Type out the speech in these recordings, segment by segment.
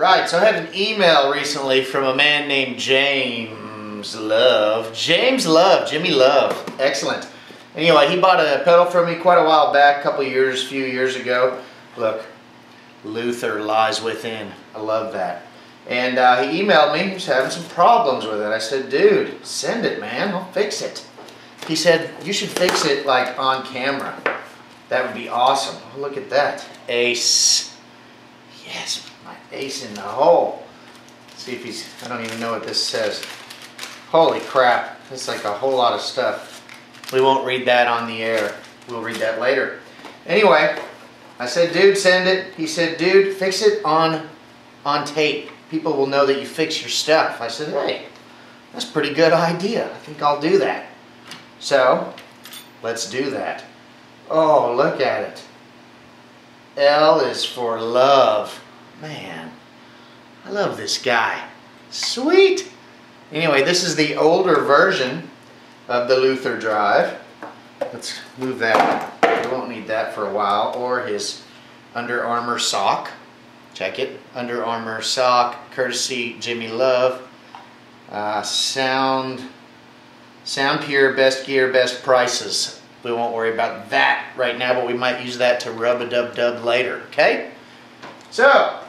Right, so I had an email recently from a man named James Love. James Love, Jimmy Love. Excellent. Anyway, he bought a pedal from me quite a while back, few years ago. Look, Luther lies within. I love that. And he emailed me. He was having some problems with it. I said, dude, send it, man. I'll fix it. He said, you should fix it like on camera. That would be awesome. Oh, look at that. Ace. Yes, my ace in the hole. Let's see if he's, I don't even know what this says. Holy crap. That's like a whole lot of stuff. We won't read that on the air. We'll read that later. Anyway, I said, dude, send it. He said, dude, fix it on tape. People will know that you fix your stuff. I said, hey, that's a pretty good idea. I think I'll do that. So, let's do that. Oh, look at it. L is for love. Man, I love this guy. Sweet. Anyway, this is the older version of the Luther drive. Let's move that. We won't need that for a while. Or his Under Armour sock. Check it. Under Armour sock, courtesy Jimmy Love. Sound Pure, best gear, best prices. We won't worry about that right now, but we might use that to rub-a-dub-dub later, okay? So,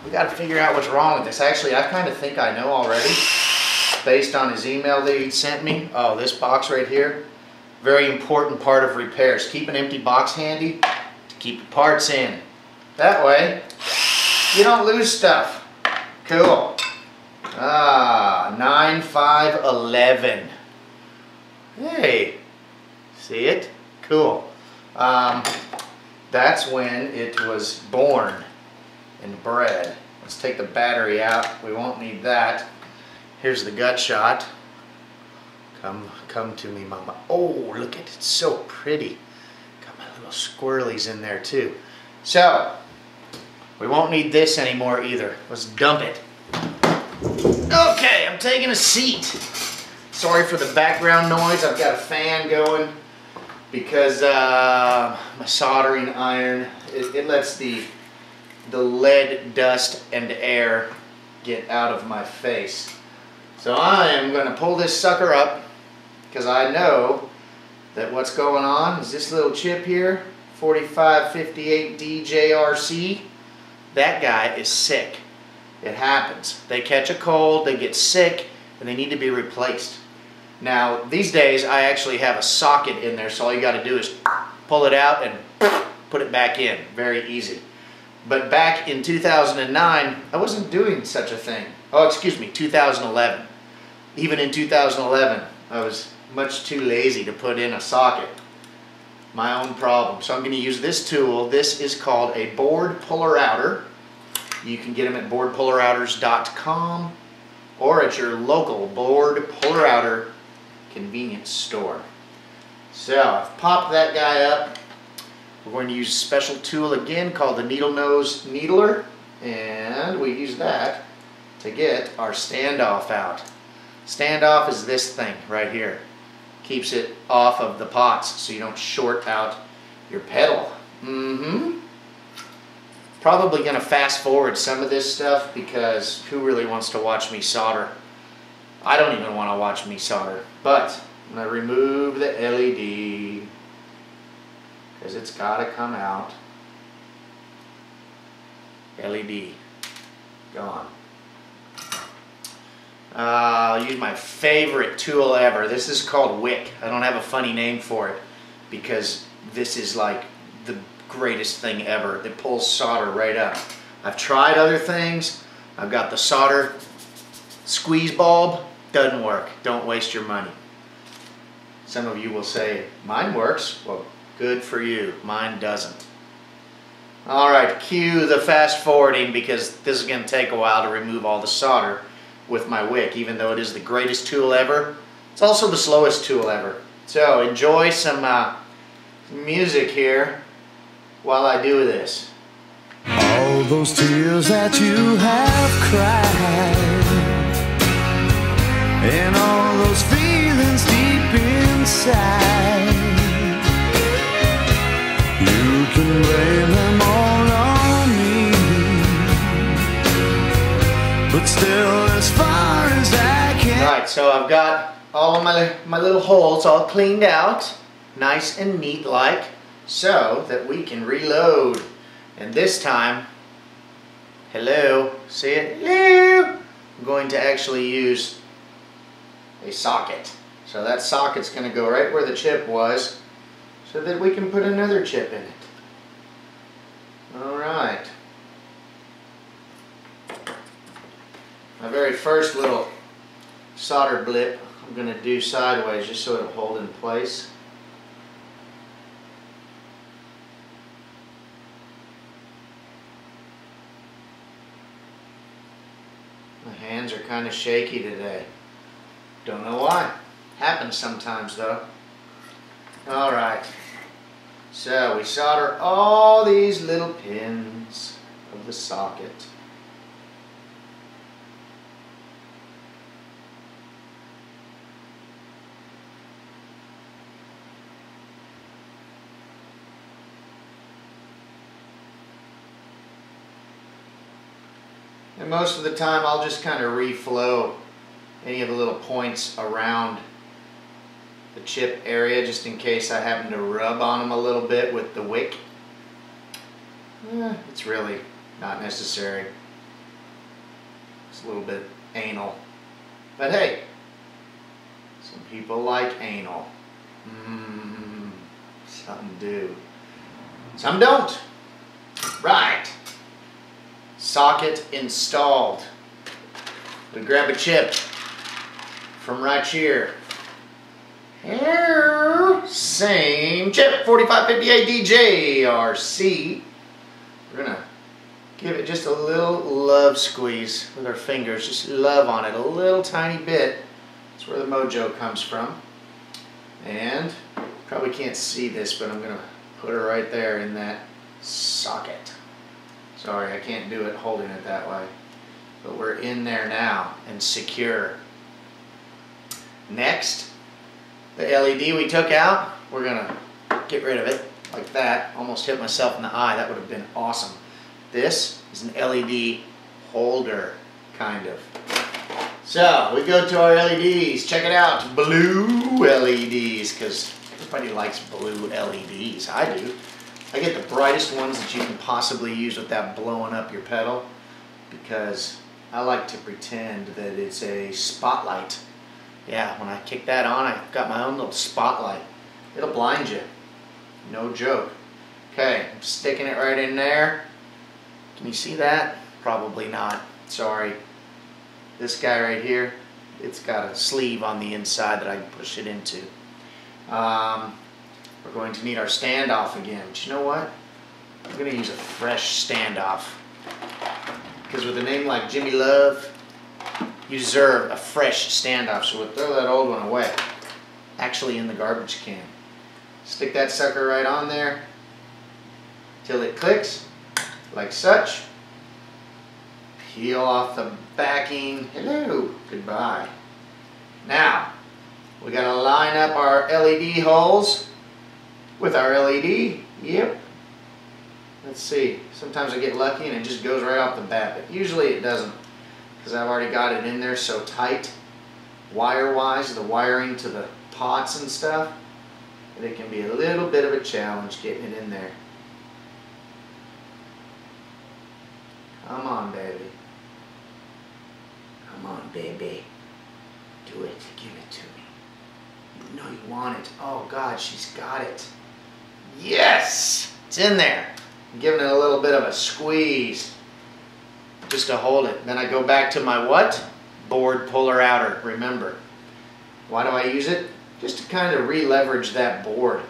we got to figure out what's wrong with this. Actually, I kind of think I know already, based on his email that he sent me. Oh, this box right here, very important part of repairs. Keep an empty box handy to keep your parts in. That way, you don't lose stuff. Cool. 9511. Hey, see it? Cool. That's when it was born and bred. Let's take the battery out. We won't need that. Here's the gut shot. Come to me, mama. Oh, look at it. It's so pretty. Got my little squirrelies in there too. So, we won't need this anymore either. Let's dump it. Okay, I'm taking a seat. Sorry for the background noise. I've got a fan going because my soldering iron, it lets the lead, dust, and air get out of my face. So I am going to pull this sucker up because I know that what's going on is this little chip here, 4558 DJRC. That guy is sick. It happens. They catch a cold, they get sick, and they need to be replaced. Now, these days, I actually have a socket in there, so all you got to do is pull it out and put it back in. Very easy. But back in 2009, I wasn't doing such a thing. Oh, excuse me, 2011. Even in 2011, I was much too lazy to put in a socket. My own problem. So I'm going to use this tool. This is called a board puller outer. You can get them at boardpullerouters.com or at your local board puller outer convenience store. So I've popped that guy up. We're going to use a special tool again called the needle nose needler, and we use that to get our standoff out. Standoff is this thing right here. Keeps it off of the pots so you don't short out your pedal. Probably going to fast forward some of this stuff because who really wants to watch me solder? I don't even want to watch me solder. But I'm going to remove the LED because it's got to come out. LED. Gone. I'll use my favorite tool ever. This is called Wick. I don't have a funny name for it because this is like the greatest thing ever. It pulls solder right up. I've tried other things. I've got the solder squeeze bulb. Doesn't work. Don't waste your money. Some of you will say, mine works. Well, good for you. Mine doesn't. Alright, cue the fast forwarding because this is going to take a while to remove all the solder with my Wick. Even though it is the greatest tool ever, it's also the slowest tool ever. So enjoy some music here while I do this. All those tears that you have cried, and all those feelings deep inside, you can blame them all on me. but still as far as I can. Alright, so I've got all of my little holes all cleaned out, nice and neat like, so that we can reload. And this time, hello, see it? Hello! I'm going to actually use a socket. So that socket's going to go right where the chip was, so that we can put another chip in it. Alright. My very first little solder blip I'm going to do sideways just so it'll hold in place. My hands are kind of shaky today. Don't know why. Happens sometimes though. Alright. So we solder all these little pins of the socket. And most of the time I'll just kind of reflow any of the little points around the chip area just in case I happen to rub on them a little bit with the wick. It's really not necessary. It's a little bit anal. But hey, some people like anal. Some do. Some don't. Right. Socket installed. We grab a chip from right here. Same chip, 4558 DJRC. We're gonna give it just a little love squeeze with our fingers. Just love on it a little tiny bit. That's where the mojo comes from. And probably can't see this, but I'm gonna put her right there in that socket. Sorry, I can't do it holding it that way. But we're in there now and secure. Next, the LED we took out, we're gonna get rid of it like that. Almost hit myself in the eye. That would have been awesome. This is an LED holder, kind of. So we go to our LEDs. Check it out, blue LEDs, because everybody likes blue LEDs. I do. I get the brightest ones that you can possibly use without blowing up your pedal, because I like to pretend that it's a spotlight. Yeah, when I kick that on, I've got my own little spotlight. It'll blind you. No joke. Okay, I'm sticking it right in there. Can you see that? Probably not. Sorry. This guy right here, it's got a sleeve on the inside that I can push it into. We're going to need our standoff again. But you know what? I'm going to use a fresh standoff. Because with a name like Jimmy Love, you deserve a fresh standoff. So we'll throw that old one away. Actually in the garbage can. Stick that sucker right on there till it clicks, like such. Peel off the backing. Hello, goodbye. Now, we got to line up our LED holes with our LED. Yep. Let's see. Sometimes I get lucky and it just goes right off the bat, but usually it doesn't, because I've already got it in there so tight, wire-wise, the wiring to the pots and stuff, that it can be a little bit of a challenge getting it in there. Come on, baby. Come on, baby. Do it. Give it to me. You know you want it. Oh, God, she's got it. Yes! It's in there. I'm giving it a little bit of a squeeze just to hold it. Then I go back to my what? Board puller outer. Remember. Why do I use it? Just to kind of re-leverage that board.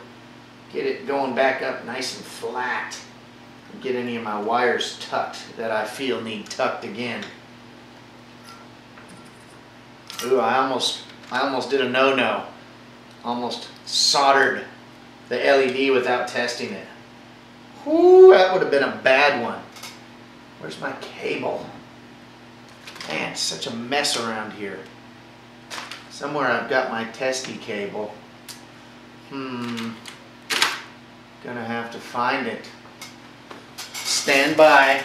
Get it going back up nice and flat. Get any of my wires tucked that I feel need tucked again. Ooh, I almost did a no-no. Almost soldered the LED without testing it. Ooh, that would have been a bad one. Where's my cable? Man, it's such a mess around here. Somewhere I've got my testy cable. Gonna have to find it. Stand by.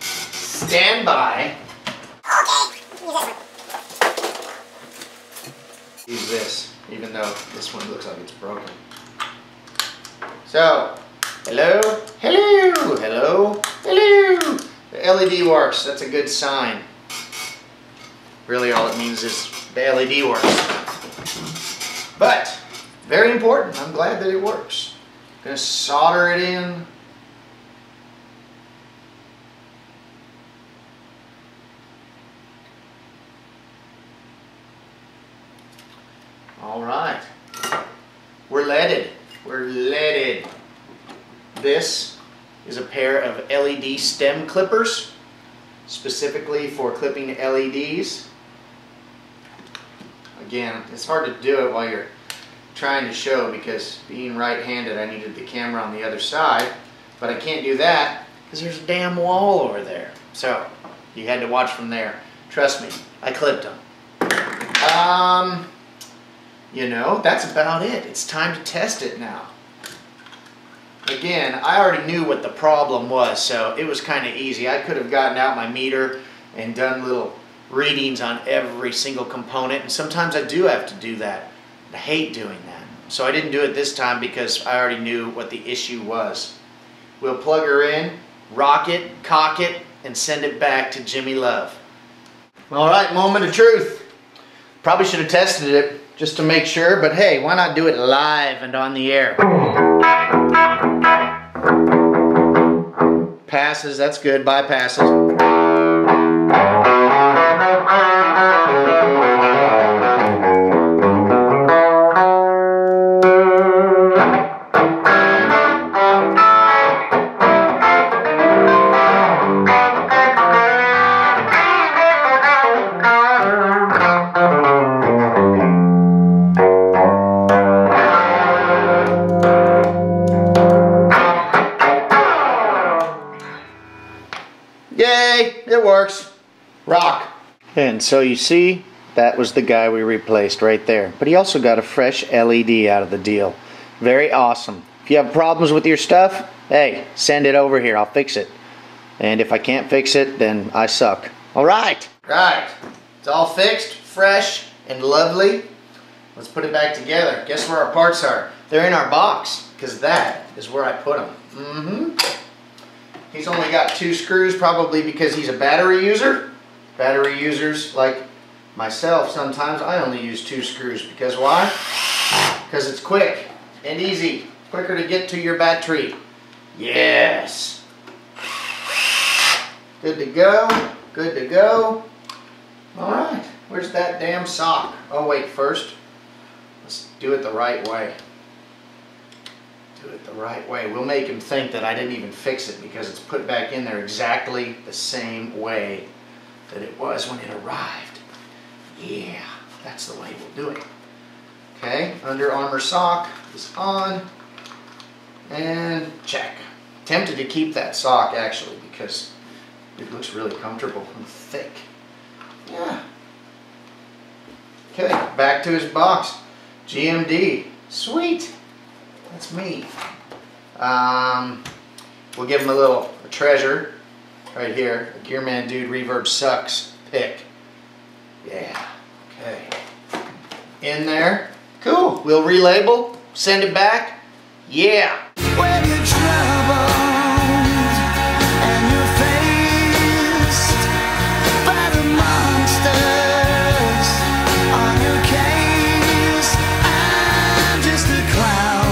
Stand by. Use this, even though this one looks like it's broken. So, hello, hello, hello, hello. The LED works, that's a good sign. Really all it means is the LED works. But, very important, I'm glad that it works. I'm gonna solder it in. All right, we're leaded. We're leaded. This is a pair of LED stem clippers, specifically for clipping LEDs. Again, it's hard to do it while you're trying to show because being right-handed, I needed the camera on the other side, but I can't do that because there's a damn wall over there. So you had to watch from there. Trust me, I clipped them. You know, that's about it. It's time to test it now. Again, I already knew what the problem was, so it was kind of easy. I could have gotten out my meter and done little readings on every single component, and sometimes I do have to do that. I hate doing that. So I didn't do it this time because I already knew what the issue was. We'll plug her in, rock it, cock it, and send it back to Jimmy Love. All right, moment of truth. Probably should have tested it just to make sure, but hey, why not do it live and on the air? Passes, that's good, bypasses. Yay, it works. Rock. And so you see, that was the guy we replaced right there. But he also got a fresh LED out of the deal. Very awesome. If you have problems with your stuff, hey, send it over here. I'll fix it. And if I can't fix it, then I suck. All right. Right. It's all fixed, fresh, and lovely. Let's put it back together. Guess where our parts are? They're in our box, because that is where I put them. He's only got 2 screws, probably because he's a battery user. Battery users like myself, sometimes I only use 2 screws. Because why? Because it's quick and easy. Quicker to get to your battery. Yes. Good to go. Good to go. Alright, where's that damn sock? Oh wait, first, let's do it the right way. Do it the right way. We'll make him think that I didn't even fix it because it's put back in there exactly the same way that it was when it arrived. Yeah, that's the way we'll do it. Okay, Under Armour sock is on. And check. Tempted to keep that sock actually because it looks really comfortable and thick. Yeah. Okay, back to his box. GMD. Sweet. That's me. We'll give him a treasure right here. A Gearmanndude Reverb Sucks pick. Yeah. Okay. In there. Cool. We'll relabel. Send it back. Yeah. When you're troubled and you're faced by the monsters on your case, I'm just a clown.